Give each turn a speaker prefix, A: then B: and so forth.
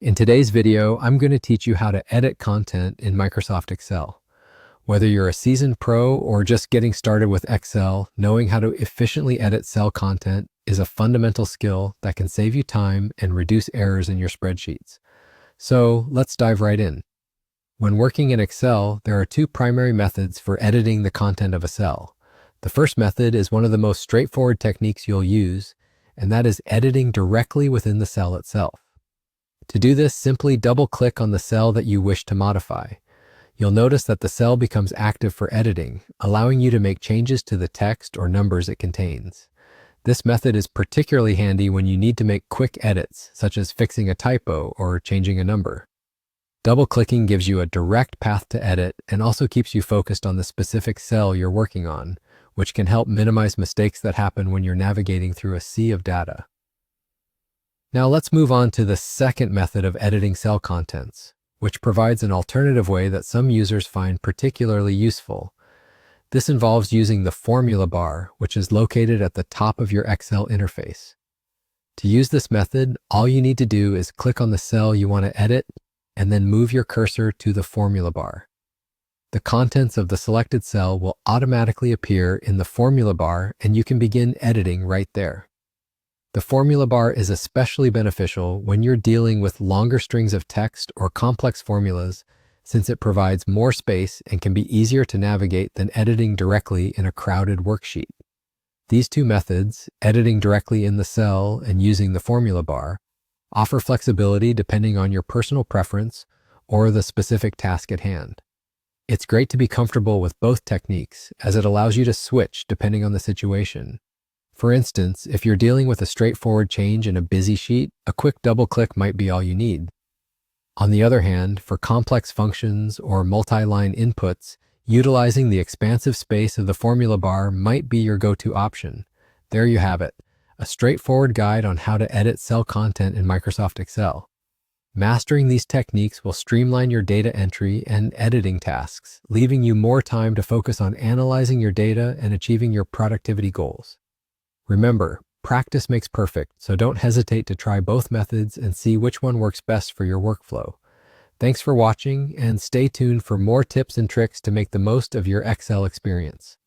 A: In today's video, I'm going to teach you how to edit content in Microsoft Excel. Whether you're a seasoned pro or just getting started with Excel, knowing how to efficiently edit cell content is a fundamental skill that can save you time and reduce errors in your spreadsheets. So let's dive right in. When working in Excel, there are two primary methods for editing the content of a cell. The first method is one of the most straightforward techniques you'll use, and that is editing directly within the cell itself. To do this, simply double-click on the cell that you wish to modify. You'll notice that the cell becomes active for editing, allowing you to make changes to the text or numbers it contains. This method is particularly handy when you need to make quick edits, such as fixing a typo or changing a number. Double-clicking gives you a direct path to edit and also keeps you focused on the specific cell you're working on, which can help minimize mistakes that happen when you're navigating through a sea of data. Now let's move on to the second method of editing cell contents, which provides an alternative way that some users find particularly useful. This involves using the formula bar, which is located at the top of your Excel interface. To use this method, all you need to do is click on the cell you want to edit and then move your cursor to the formula bar. The contents of the selected cell will automatically appear in the formula bar and you can begin editing right there. The formula bar is especially beneficial when you're dealing with longer strings of text or complex formulas, since it provides more space and can be easier to navigate than editing directly in a crowded worksheet. These two methods, editing directly in the cell and using the formula bar, offer flexibility depending on your personal preference or the specific task at hand. It's great to be comfortable with both techniques, as it allows you to switch depending on the situation. For instance, if you're dealing with a straightforward change in a busy sheet, a quick double-click might be all you need. On the other hand, for complex functions or multi-line inputs, utilizing the expansive space of the formula bar might be your go-to option. There you have it, a straightforward guide on how to edit cell content in Microsoft Excel. Mastering these techniques will streamline your data entry and editing tasks, leaving you more time to focus on analyzing your data and achieving your productivity goals. Remember, practice makes perfect, so don't hesitate to try both methods and see which one works best for your workflow. Thanks for watching, and stay tuned for more tips and tricks to make the most of your Excel experience.